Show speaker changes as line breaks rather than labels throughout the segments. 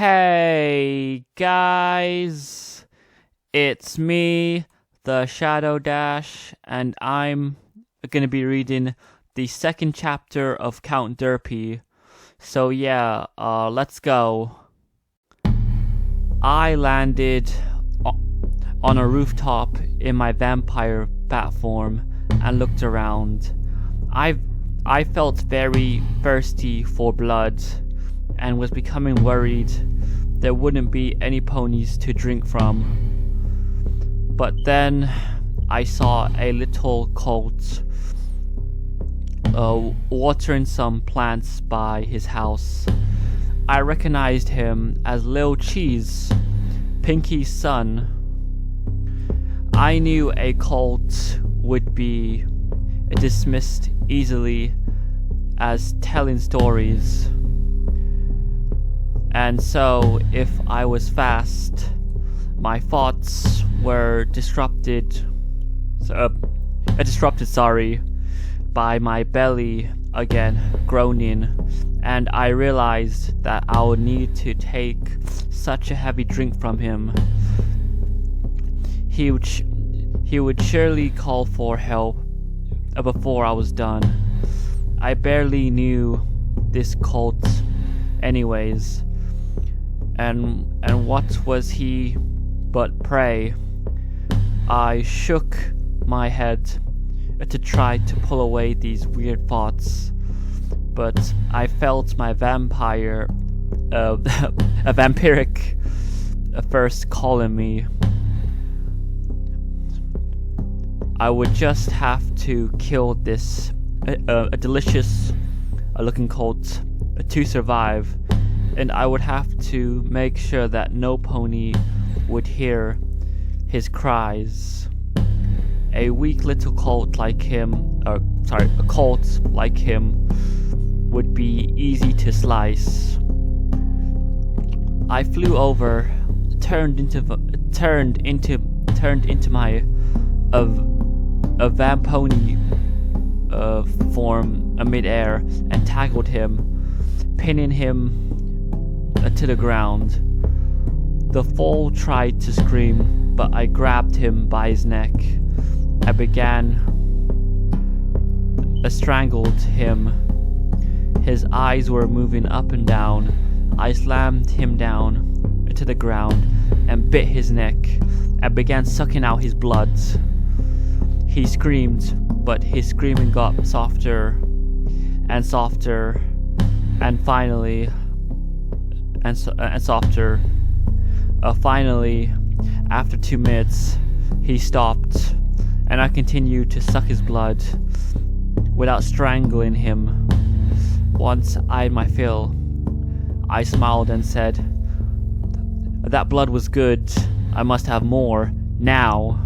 Hey guys, it's me, the Shadow Dash, and I'm gonna be reading the second chapter of Count Derpy. So yeah, let's go. I landed on a rooftop in my vampire platform and looked around. I felt very thirsty for blood and was becoming worried there wouldn't be any ponies to drink from. But then I saw a little colt watering some plants by his house. I recognized him as Lil Cheese, Pinky's son. I knew a colt would be dismissed easily as telling stories. And so, if I was fast, my thoughts were disrupted by my belly again groaning, and I realized that I would need to take such a heavy drink from him. He would surely call for help before I was done. I barely knew this cult anyways. And what was he but prey? I shook my head to try to pull away these weird thoughts, but I felt my vampiric first calling me. I would just have to kill this a delicious looking cult to survive, and I would have to make sure that no pony would hear his cries. A weak little colt like him, a colt like him would be easy to slice. I flew over, turned into my vamp pony form mid-air and tackled him, pinning him to the ground. The foal tried to scream, but I grabbed him by his neck. I strangled him. His eyes were moving up and down. I slammed him down to the ground and bit his neck and began sucking out his blood. He screamed, but his screaming got softer and softer, and finally softer. Finally, after 2 minutes, he stopped, and I continued to suck his blood without strangling him. Once I had my fill, I smiled and said, "That blood was good. I must have more, now."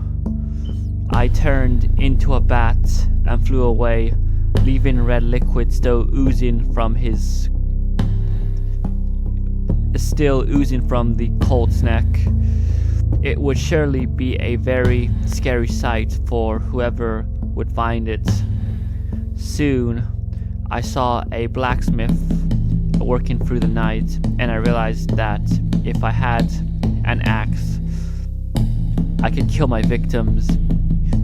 I turned into a bat and flew away, leaving red liquid still oozing from the colt's neck. It would surely be a very scary sight for whoever would find it. Soon, I saw a blacksmith working through the night, and I realized that if I had an axe, I could kill my victims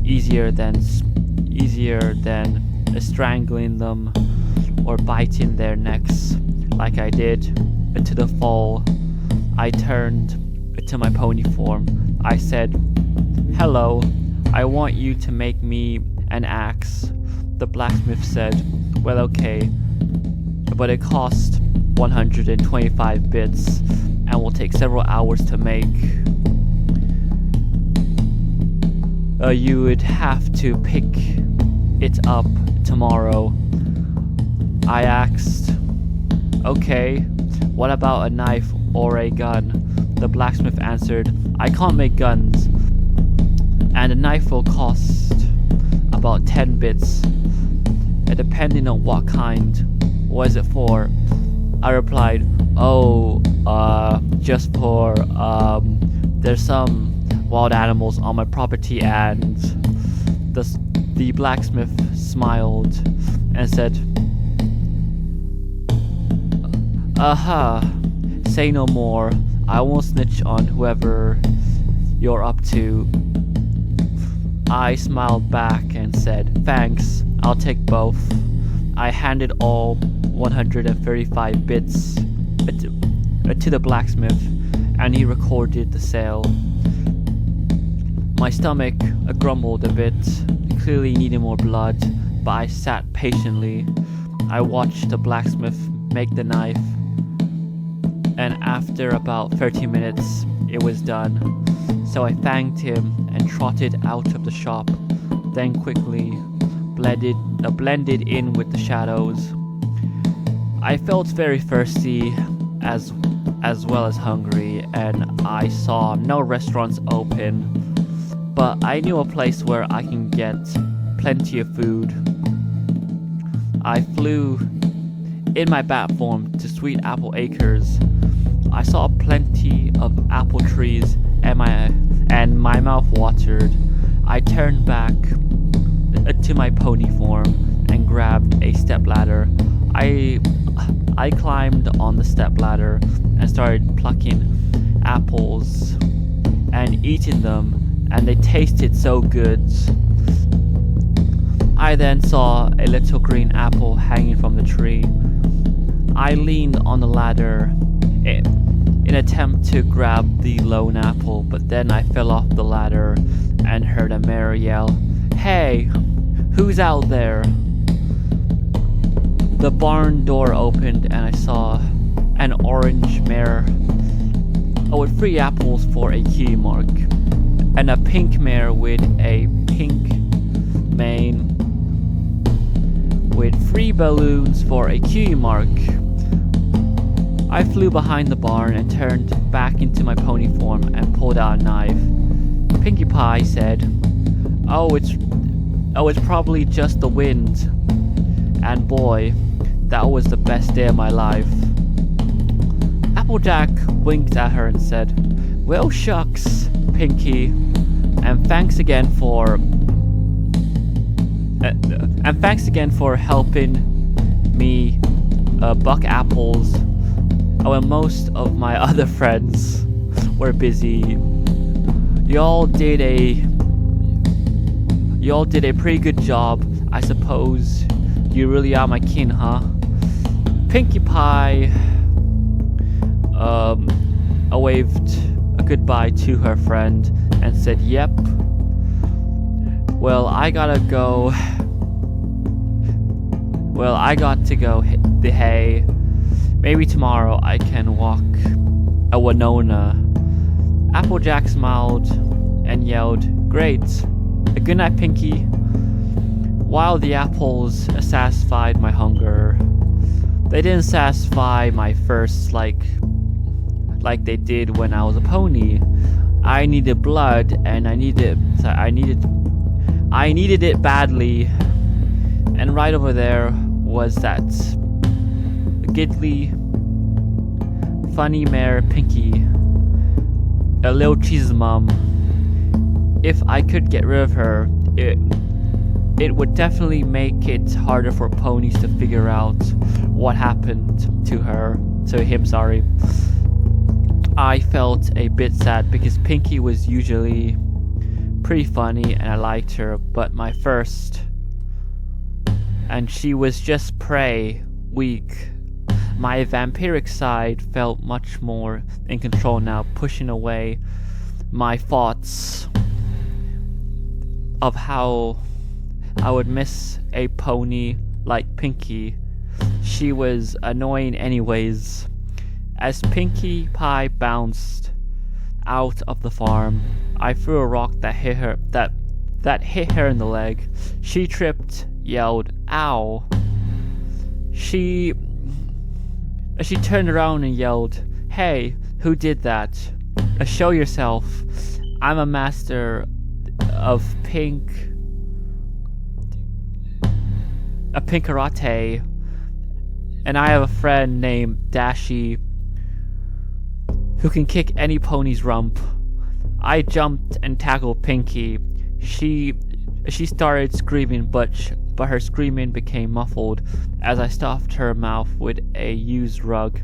easier than strangling them or biting their necks like I did to the foal. I turned to my pony form. I said, "Hello, I want you to make me an axe." The blacksmith said, "Well, okay, but it costs 125 bits and will take several hours to make. You would have to pick it up tomorrow." I asked, "Okay, what about a knife or a gun?" The blacksmith answered, "I can't make guns, and a knife will cost about 10 bits, depending on what kind. What is it for?" I replied, just for, there's some wild animals on my property," and the blacksmith smiled and said, Say no more. I won't snitch on whoever you're up to. I smiled back and said, thanks, I'll take both. I handed all 135 bits to the blacksmith, and he recorded the sale. My stomach grumbled a bit, clearly needing more blood, but I sat patiently. I watched the blacksmith make the knife, and after about 30 minutes, it was done. So I thanked him and trotted out of the shop, then quickly blended in with the shadows. I felt very thirsty as well as hungry, and I saw no restaurants open, but I knew a place where I can get plenty of food. I flew in my bat form to Sweet Apple Acres. I saw plenty of apple trees and my mouth watered. I turned back to my pony form and grabbed a stepladder. I climbed on the stepladder and started plucking apples and eating them, and they tasted so good. I then saw a little green apple hanging from the tree. I leaned on the ladder in attempt to grab the lone apple, but then I fell off the ladder and heard a mare yell, "Hey, who's out there?" The barn door opened and I saw an orange mare with 3 apples for a key mark, and a pink mare with a pink mane with 3 balloons for a key mark. I flew behind the barn and turned back into my pony form and pulled out a knife. Pinkie Pie said, Oh, it's probably just the wind." And boy, that was the best day of my life. Applejack winked at her and said, "Well, shucks, Pinkie, and thanks again for helping me buck apples when most of my other friends were busy. Y'all did a pretty good job. I suppose you really are my kin, huh?" Pinkie Pie waved a goodbye to her friend and said, "Yep. Well, I got to go hit the hay. Maybe tomorrow I can walk a Winona." Applejack smiled and yelled, "Great. Good night, Pinkie." While the apples satisfied my hunger, they didn't satisfy my thirst like they did when I was a pony. I needed blood, and I needed it badly. And right over there was that giddly, funny mare Pinkie, a little cheese's mom. If I could get rid of her, it would definitely make it harder for ponies to figure out what happened to him. I felt a bit sad because Pinkie was usually pretty funny and I liked her, but my first, and she was just prey, weak. My vampiric side felt much more in control now, pushing away my thoughts of how I would miss a pony like Pinkie. She was annoying anyways. As Pinkie Pie bounced out of the farm, I threw a rock that hit her in the leg. She tripped, yelled, "Ow!" She turned around and yelled, "Hey, who did that? Show yourself. I'm a master of pink karate, and I have a friend named Dashi who can kick any pony's rump." I jumped and tackled Pinkie. She started screaming, but her screaming became muffled as I stuffed her mouth with a used rug.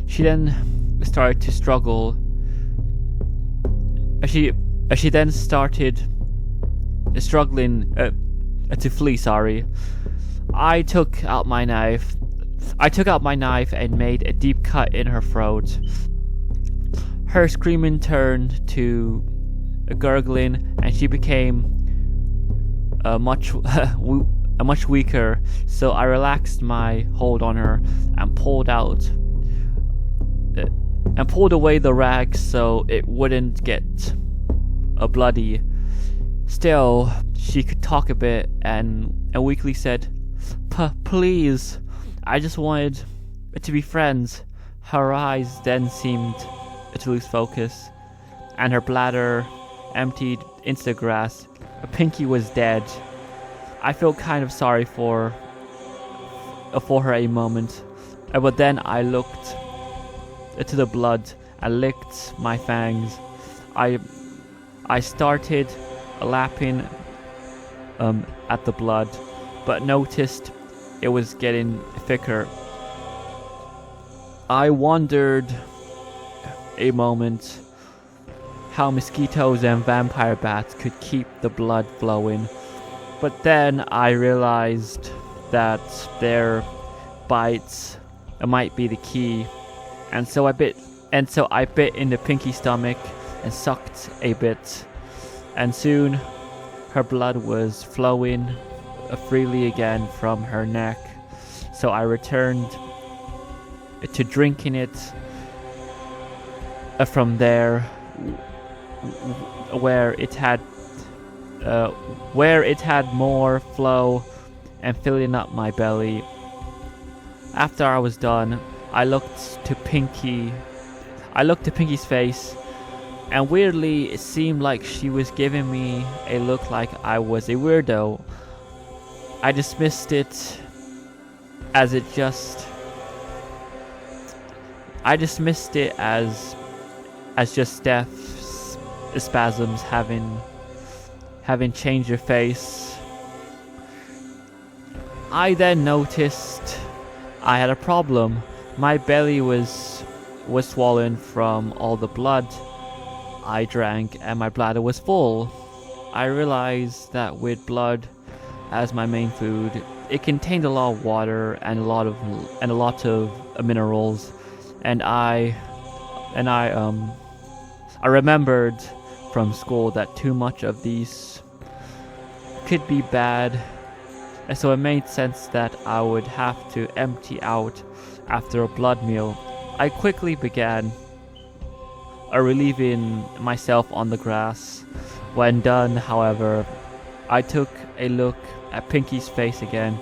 She then started to struggle. She then started struggling to flee. Sorry. I took out my knife and made a deep cut in her throat. Her screaming turned to a gurgling, and she became much weaker. So I relaxed my hold on her and pulled away the rag so it wouldn't get bloody. Still, she could talk a bit and weakly said, Please, I just wanted to be friends." Her eyes then seemed to lose focus, and her bladder emptied into the grass. Pinky was dead. I felt kind of sorry for her a moment, but then I looked to the blood and licked my fangs. I started lapping at the blood, but noticed it was getting thicker. I wondered a moment how mosquitoes and vampire bats could keep the blood flowing, but then I realized that their bites might be the key, and so I bit into Pinky's stomach and sucked a bit, and soon her blood was flowing freely again from her neck. So I returned to drinking it from there, where it had more flow and filling up my belly. After I was done, I looked to Pinky's face, and weirdly it seemed like she was giving me a look like I was a weirdo. I dismissed it as just death spasms having changed her face. I then noticed I had a problem. My belly was swollen from all the blood I drank, and my bladder was full. I realized that with blood as my main food, it contained a lot of water and a lot of minerals, and I remembered from school that too much of these could be bad, and so it made sense that I would have to empty out after a blood meal. I quickly began relieving myself on the grass. When done, however, I took a look at Pinky's face again,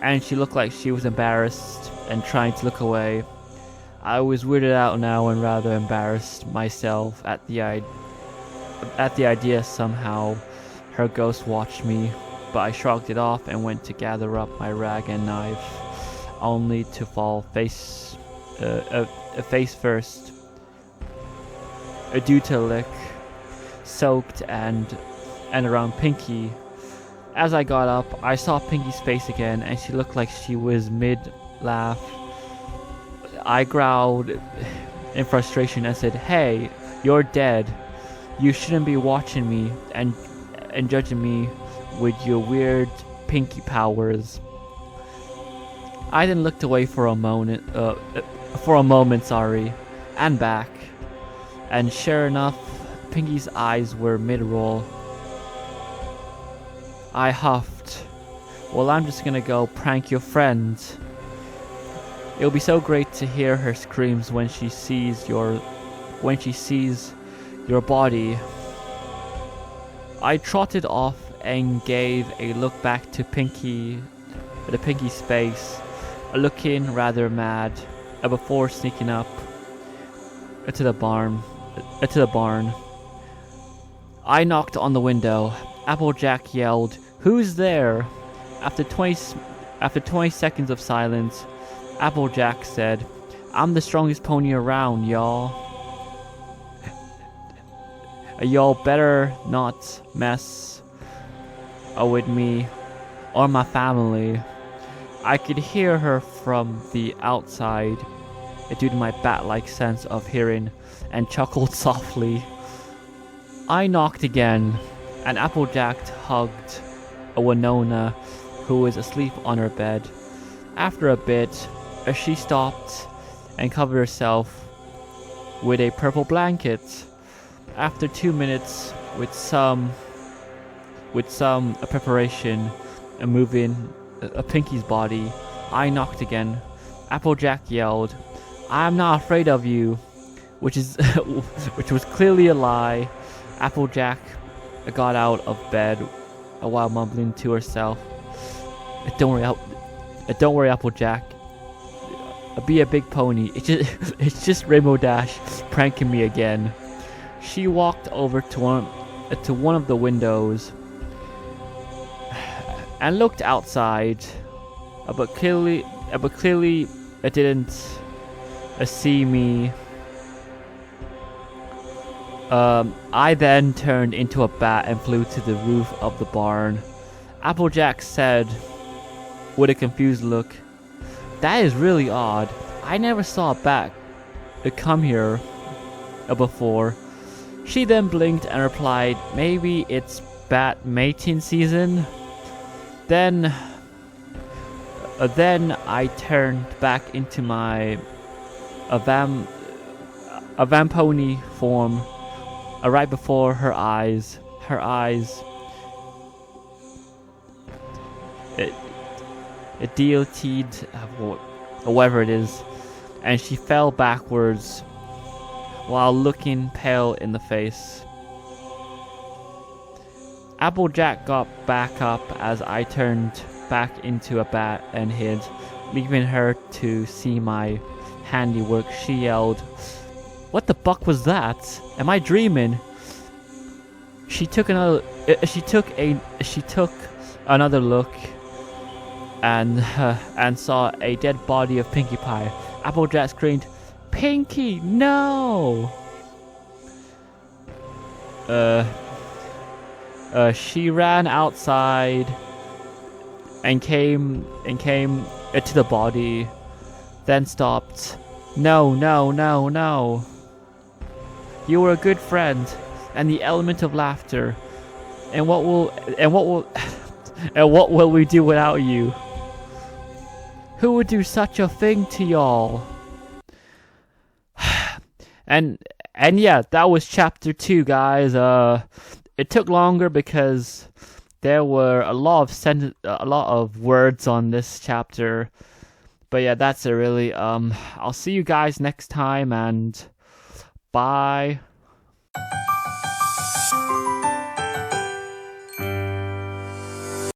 and she looked like she was embarrassed and trying to look away. I was weirded out now and rather embarrassed myself at the idea somehow her ghost watched me, but I shrugged it off and went to gather up my rag and knife, only to fall face first due to a lick soaked and around Pinky. As I got up, I saw Pinky's face again, and she looked like she was mid-laugh. I growled in frustration and said, "Hey, you're dead. You shouldn't be watching me and judging me with your weird Pinky powers." I then looked away for a moment, and back, and sure enough, Pinky's eyes were mid-roll. I huffed. "Well, I'm just gonna go prank your friend. It'll be so great to hear her screams when she sees your body." I trotted off and gave a look back to Pinky's face, looking rather mad, before sneaking up to the barn. I knocked on the window. Applejack yelled, "Who's there?" After 20 seconds of silence, Applejack said, "I'm the strongest pony around, y'all. Y'all better not mess with me or my family." I could hear her from the outside due to my bat-like sense of hearing and chuckled softly. I knocked again, and Applejack hugged a Winona who was asleep on her bed. After a bit, she stopped and covered herself with a purple blanket. After 2 minutes, with some preparation and moving Pinky's body, I knocked again. Applejack yelled, "I'm not afraid of you," which was clearly a lie. Applejack got out of bed while mumbling to herself, Don't worry, Applejack. Be a big pony. It's just Rainbow Dash pranking me again." She walked over to one of the windows and looked outside, but clearly it didn't see me. I then turned into a bat and flew to the roof of the barn. Applejack said, with a confused look, "That is really odd. I never saw a bat come here before." She then blinked and replied, "Maybe it's bat mating season." Then I turned back into my vampony form right before her eyes. It DOT'd, whatever it is, and she fell backwards while looking pale in the face. Applejack got back up as I turned back into a bat and hid, leaving her to see my handiwork. She yelled, "What the fuck was that? Am I dreaming?" She took another look and saw a dead body of Pinkie Pie. Applejack screamed, "Pinkie, no!" She ran outside and came to the body, then stopped. No. You were a good friend and the element of laughter. And what will we do without you? Who would do such a thing to y'all? And yeah, that was chapter 2, guys. It took longer because there were a lot of words on this chapter. But yeah, that's it really. I'll see you guys next time, and bye.